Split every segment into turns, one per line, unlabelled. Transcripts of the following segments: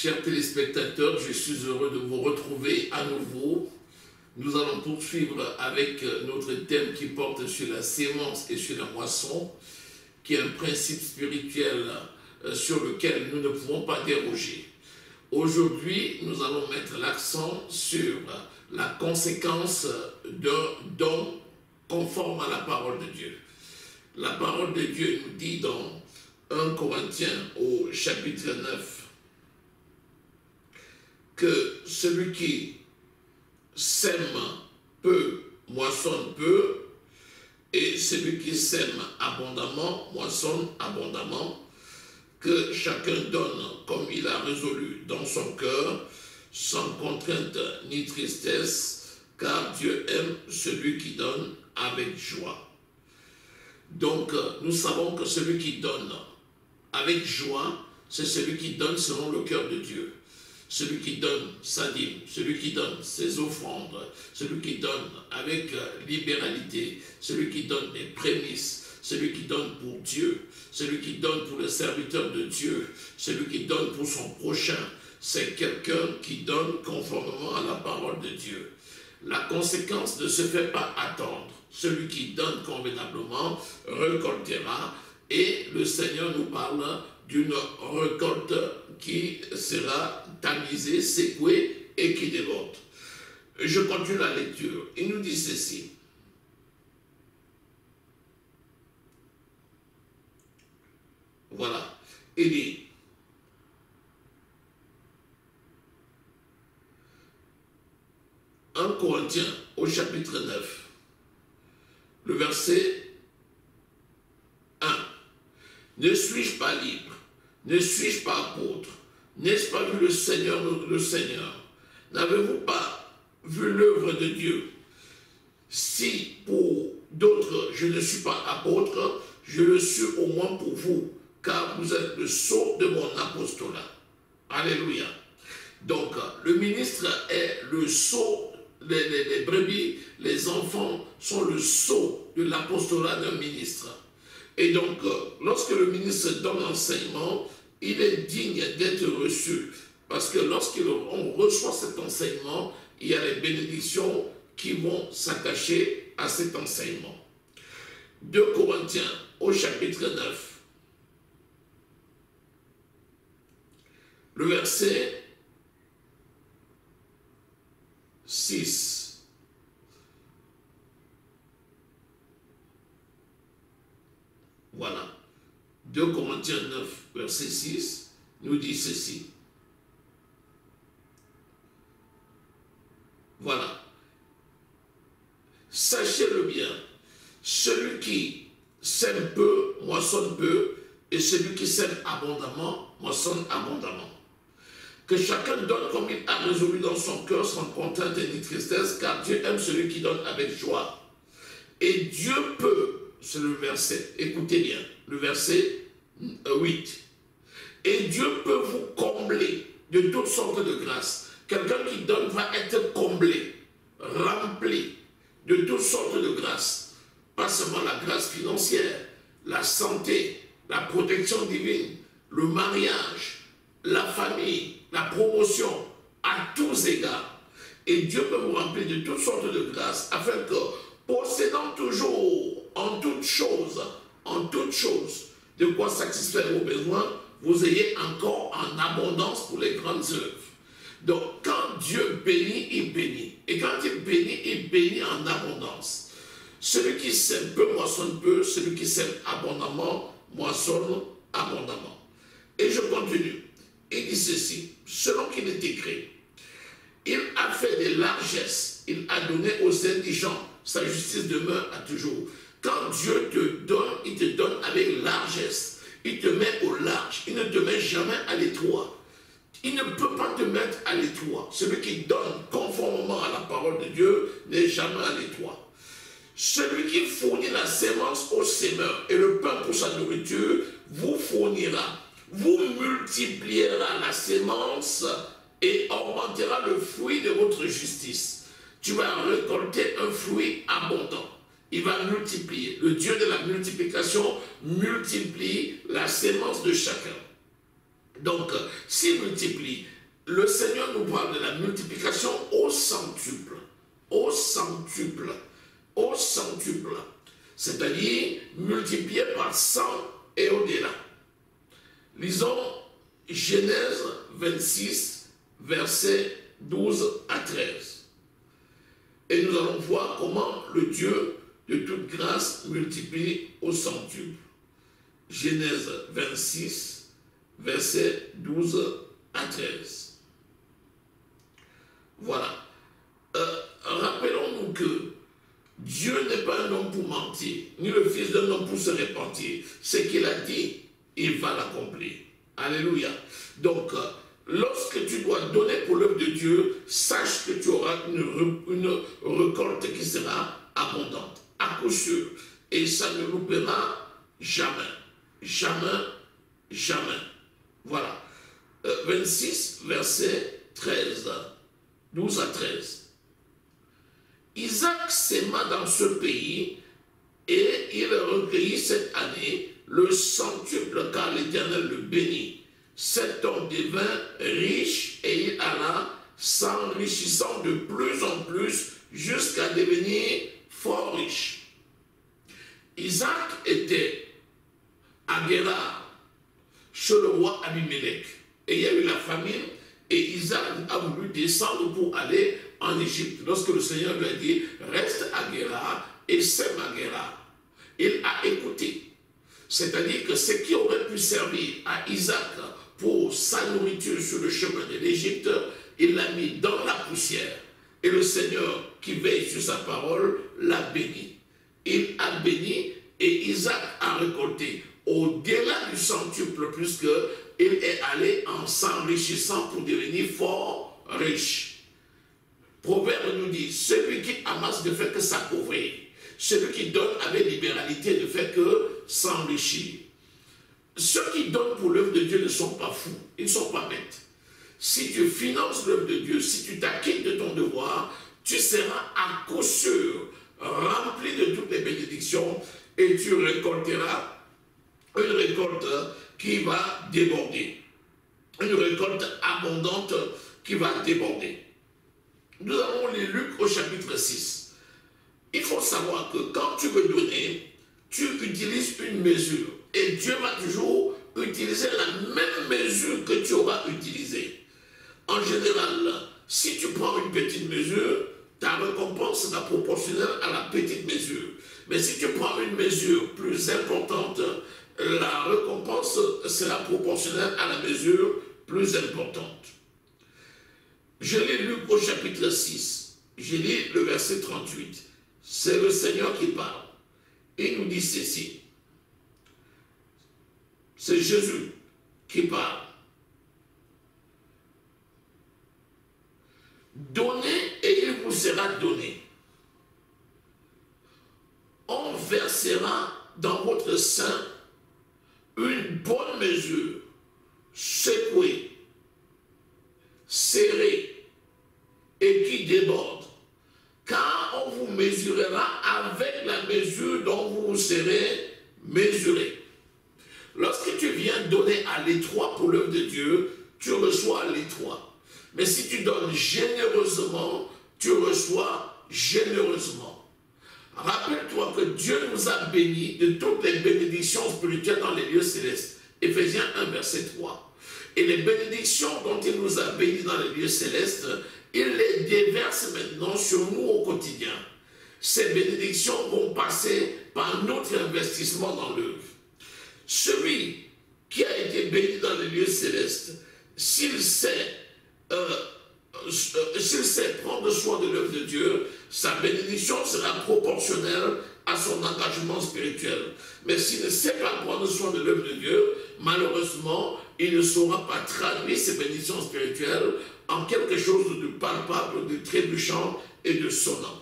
Chers téléspectateurs, je suis heureux de vous retrouver à nouveau. Nous allons poursuivre avec notre thème qui porte sur la sémence et sur la moisson, qui est un principe spirituel sur lequel nous ne pouvons pas déroger. Aujourd'hui, nous allons mettre l'accent sur la conséquence d'un don conforme à la parole de Dieu. La parole de Dieu nous dit dans 1 Corinthiens au chapitre 9 que celui qui sème peu, moissonne peu, et celui qui sème abondamment, moissonne abondamment, que chacun donne comme il a résolu dans son cœur, sans contrainte ni tristesse, car Dieu aime celui qui donne avec joie. Donc, nous savons que celui qui donne avec joie, c'est celui qui donne selon le cœur de Dieu. Celui qui donne sa dîme, celui qui donne ses offrandes, celui qui donne avec libéralité, celui qui donne des prémices, celui qui donne pour Dieu, celui qui donne pour le serviteur de Dieu, celui qui donne pour son prochain, c'est quelqu'un qui donne conformément à la parole de Dieu. La conséquence ne se fait pas attendre. Celui qui donne convenablement récoltera, et le Seigneur nous parle d'une récolte qui sera tamisée, secouée et qui déborde. Je continue la lecture. Il nous dit ceci. Voilà. Il dit, « 1 Corinthiens au chapitre 9, le verset 1. Ne suis-je pas libre? Ne suis-je pas apôtre? N'est-ce pas vu le Seigneur, N'avez-vous pas vu l'œuvre de Dieu? Si pour d'autres je ne suis pas apôtre, je le suis au moins pour vous, car vous êtes le sceau de mon apostolat. » Alléluia. Donc, le ministre est le sceau, les brebis, les enfants sont le sceau de l'apostolat d'un ministre. Et donc, lorsque le ministre donne l'enseignement, il est digne d'être reçu. Parce que lorsqu'on reçoit cet enseignement, il y a les bénédictions qui vont s'attacher à cet enseignement. 2 Corinthiens au chapitre 9, le verset 6. Voilà. 2 Corinthiens 9, verset 6, nous dit ceci. Voilà. Sachez-le bien, celui qui sème peu, moissonne peu, et celui qui sème abondamment, moissonne abondamment. Que chacun donne comme il a résolu dans son cœur, sans contrainte ni tristesse, car Dieu aime celui qui donne avec joie. Et Dieu peut, c'est le verset, écoutez bien, le verset 8. Et Dieu peut vous combler de toutes sortes de grâces. Quelqu'un qui donne va être comblé, rempli de toutes sortes de grâces. Pas seulement la grâce financière, la santé, la protection divine, le mariage, la famille, la promotion, à tous égards. Et Dieu peut vous remplir de toutes sortes de grâces afin que, possédant toujours en toutes choses, de quoi satisfaire vos besoins, vous ayez encore en abondance pour les grandes œuvres. Donc, quand Dieu bénit, il bénit. Et quand il bénit en abondance. Celui qui sème peu, moissonne peu. Celui qui sème abondamment, moissonne abondamment. Et je continue. Il dit ceci, selon qu'il est écrit, il a fait des largesses, il a donné aux indigents, sa justice demeure à toujours. Quand Dieu te donne, il te donne avec largesse. Il te met au large, il ne te met jamais à l'étroit. Il ne peut pas te mettre à l'étroit. Celui qui donne conformément à la parole de Dieu n'est jamais à l'étroit. Celui qui fournit la sémence au sémeur et le pain pour sa nourriture vous fournira, vous multipliera la sémence et augmentera le fruit de votre justice. Tu vas récolter un fruit abondant. Il va multiplier. Le Dieu de la multiplication multiplie la sémence de chacun. Donc, s'il multiplie, le Seigneur nous parle de la multiplication au centuple. Au centuple. Au centuple. C'est-à-dire multiplié par 100 et au-delà. Lisons Genèse 26, versets 12 à 13. Et nous allons voir comment le Dieu de toute grâce multiplie au centuple. Genèse 26, versets 12 à 13. Voilà. Rappelons-nous que Dieu n'est pas un homme pour mentir, ni le fils d'un homme pour se repentir. Ce qu'il a dit, il va l'accomplir. Alléluia. Donc, lorsque tu dois donner pour l'œuvre de Dieu, sache que tu auras une récolte qui sera abondante, à coup sûr. Et ça ne loupera jamais. Jamais, jamais. Voilà. 26, verset 13. 12 à 13. Isaac s'aima dans ce pays et il recueillit cette année le centuple car l'Éternel le bénit. Cet homme devint riche et il alla s'enrichissant de plus en plus jusqu'à devenir fort riche. Isaac était à Guérar chez le roi Abimelech et il y a eu la famine et Isaac a voulu descendre pour aller en Égypte. Lorsque le Seigneur lui a dit reste à Guérar et sème à Guérar, il a écouté. C'est-à-dire que ce qui aurait pu servir à Isaac pour sa nourriture sur le chemin de l'Égypte, il l'a mis dans la poussière. Et le Seigneur qui veille sur sa parole l'a béni. Il a béni et Isaac a récolté au-delà du centuple puisqu'il est allé en s'enrichissant pour devenir fort riche. Proverbe nous dit, celui qui amasse ne fait que s'appauvrir. Celui qui donne avec libéralité ne fait que s'enrichir. Ceux qui donnent pour l'œuvre de Dieu ne sont pas fous, ils ne sont pas bêtes. Si tu finances l'œuvre de Dieu, si tu t'acquittes de ton devoir, tu seras à coup sûr rempli de toutes les bénédictions et tu récolteras une récolte qui va déborder. Une récolte abondante qui va déborder. Nous avons lu Luc au chapitre 6. Il faut savoir que quand tu veux donner, tu utilises une mesure. Et Dieu va toujours utiliser la même mesure que tu auras utilisée. En général, si tu prends une petite mesure, ta récompense sera proportionnelle à la petite mesure. Mais si tu prends une mesure plus importante, la récompense sera proportionnelle à la mesure plus importante. Je lis Luc au chapitre 6. Je lis le verset 38. C'est le Seigneur qui parle. Il nous dit ceci. C'est Jésus qui parle. Donnez et il vous sera donné. On versera dans votre sein une bonne mesure, secouée, serrée et qui déborde. Car on vous mesurera avec la mesure dont vous serez mesuré. Lorsque tu viens donner à l'étroit pour l'œuvre de Dieu, tu reçois à l'étroit. Mais si tu donnes généreusement, tu reçois généreusement. Rappelle-toi que Dieu nous a bénis de toutes les bénédictions spirituelles dans les lieux célestes. Éphésiens 1, verset 3. Et les bénédictions dont il nous a bénis dans les lieux célestes, il les déverse maintenant sur nous au quotidien. Ces bénédictions vont passer par notre investissement dans l'œuvre. Celui qui a été béni dans les lieux célestes, s'il sait prendre soin de l'œuvre de Dieu, sa bénédiction sera proportionnelle à son engagement spirituel. Mais s'il ne sait pas prendre soin de l'œuvre de Dieu, malheureusement, il ne saura pas traduire ses bénédictions spirituelles en quelque chose de palpable, de trébuchant et de sonnant.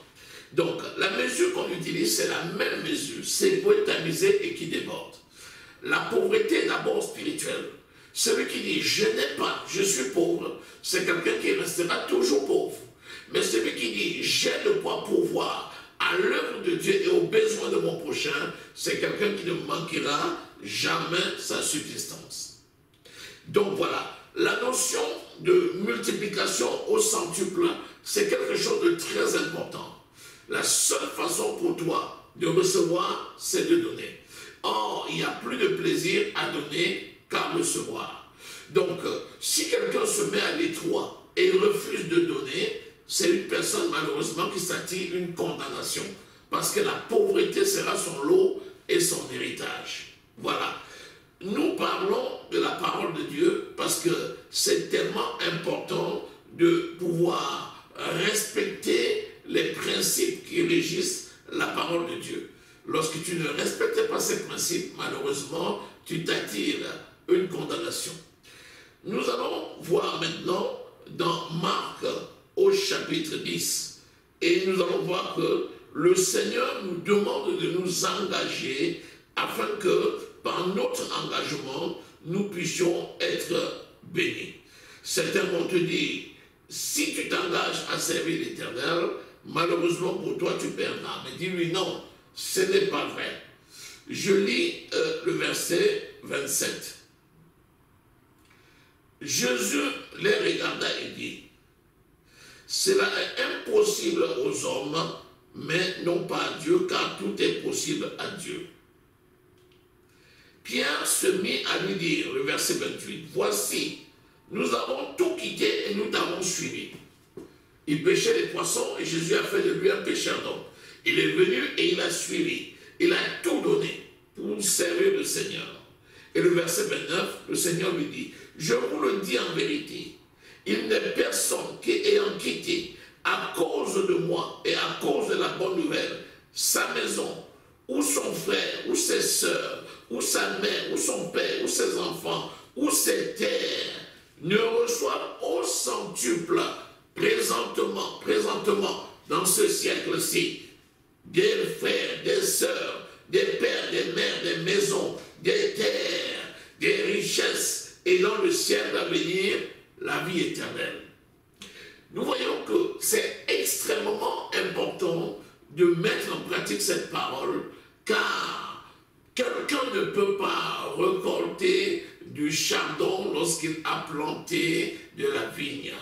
Donc, la mesure qu'on utilise, c'est la même mesure, c'est poétamisé et qui déborde. La pauvreté est d'abord spirituelle. Celui qui dit « je n'ai pas, je suis pauvre », c'est quelqu'un qui restera toujours pauvre. Mais celui qui dit « j'ai de quoi pourvoir à l'œuvre de Dieu et aux besoins de mon prochain », c'est quelqu'un qui ne manquera jamais sa subsistance. Donc voilà, la notion de multiplication au centuple, c'est quelque chose de très important. La seule façon pour toi de recevoir, c'est de donner. Or, il n'y a plus de plaisir à donner qu'à recevoir. Donc, si quelqu'un se met à l'étroit et refuse de donner, c'est une personne malheureusement qui s'attire une condamnation. Parce que la pauvreté sera son lot et son héritage. Voilà. Nous parlons de la parole de Dieu parce que c'est tellement important de pouvoir respecter les principes qui régissent la parole de Dieu. Lorsque tu ne respectes pas ces principes, malheureusement, tu t'attires une condamnation. Nous allons voir maintenant dans Marc au chapitre 10 et nous allons voir que le Seigneur nous demande de nous engager afin que par notre engagement, nous puissions être bénis. Certains vont te dire, si tu t'engages à servir l'Éternel, malheureusement pour toi tu perdras. Mais dis-lui non, ce n'est pas vrai. Je lis le verset 27. Jésus les regarda et dit, cela est impossible aux hommes, mais non pas à Dieu, car tout est possible à Dieu. Pierre se mit à lui dire, le verset 28, voici, nous avons tout quitté et nous t'avons suivi. Il pêchait les poissons et Jésus a fait de lui un pêcheur d'hommes. Il est venu et il a suivi. Il a tout donné pour servir le Seigneur. Et le verset 29, le Seigneur lui dit, je vous le dis en vérité, il n'est personne qui ayant quitté à cause de moi et à cause de la bonne nouvelle, sa maison, ou son frère, ou ses sœurs, ou sa mère, ou son père, ou ses enfants, ou ses terres, ne reçoivent au centuple, présentement, dans ce siècle-ci, des frères, des sœurs, des pères, des mères, des maisons, des terres, des richesses, et dans le ciel à venir, la vie éternelle. Nous voyons que c'est extrêmement important de mettre en pratique cette parole, car quelqu'un ne peut pas récolter du chardon lorsqu'il a planté de la vigne.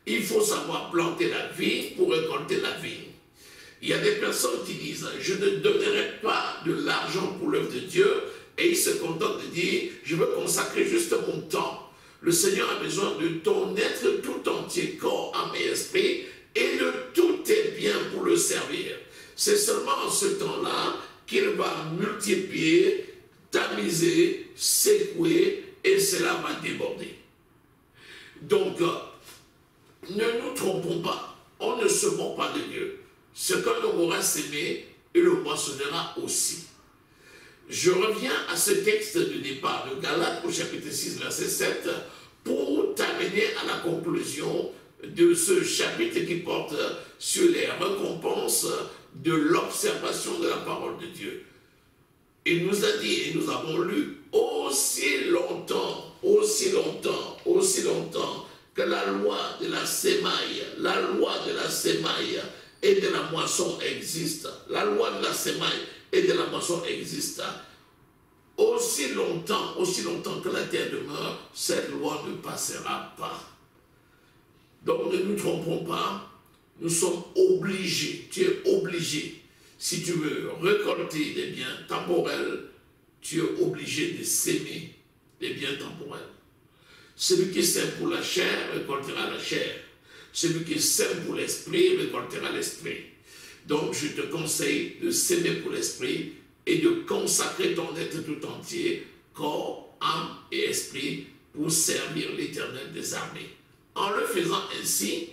Il faut savoir planter la vigne pour récolter la vigne. Il y a des personnes qui disent, je ne donnerai pas de l'argent pour l'œuvre de Dieu, et ils se contentent de dire, je veux consacrer juste mon temps. Le Seigneur a besoin de ton être tout entier, corps, âme et esprit, et de tous tes biens pour le servir. C'est seulement en ce temps-là qu'il va multiplier, tamiser, secouer, et cela va déborder. Donc, ne nous trompons pas, on ne se moque pas de Dieu. Ce qu'un homme aura sémé, il le moissonnera aussi. Je reviens à ce texte de départ de Galates au chapitre 6, verset 7, pour t'amener à la conclusion de ce chapitre qui porte sur les récompenses de l'observation de la parole de Dieu. Il nous a dit, et nous avons lu, aussi longtemps que la loi de la sémaille, et de la moisson existe. La loi de la sémaille et de la moisson existe. Aussi longtemps que la terre demeure, cette loi ne passera pas. Donc ne nous trompons pas, nous sommes obligés, tu es obligé, si tu veux récolter des biens temporels, tu es obligé de s'aimer des biens temporels. Celui qui sème pour la chair récoltera la chair. Celui qui sème pour l'esprit récoltera l'esprit. Donc je te conseille de s'aimer pour l'esprit et de consacrer ton être tout entier, corps, âme et esprit, pour servir l'Éternel des armées. En le faisant ainsi,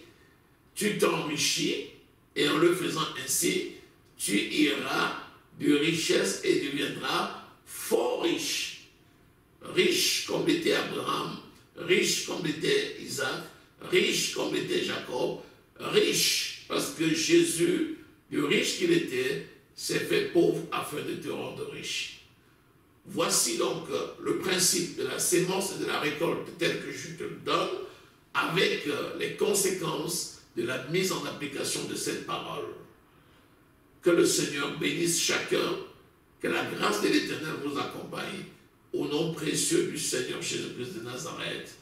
tu t'enrichis, et en le faisant ainsi, tu iras de richesse et deviendras fort riche. Riche comme l'était Abraham, riche comme l'était Isaac, riche comme l'était Jacob, riche parce que Jésus, le riche qu'il était, s'est fait pauvre afin de te rendre riche. Voici donc le principe de la sémence et de la récolte tel que je te le donne, avec les conséquences de la mise en application de cette parole. Que le Seigneur bénisse chacun, que la grâce de l'Éternel vous accompagne, Au nom précieux du Seigneur Jésus-Christ de Nazareth.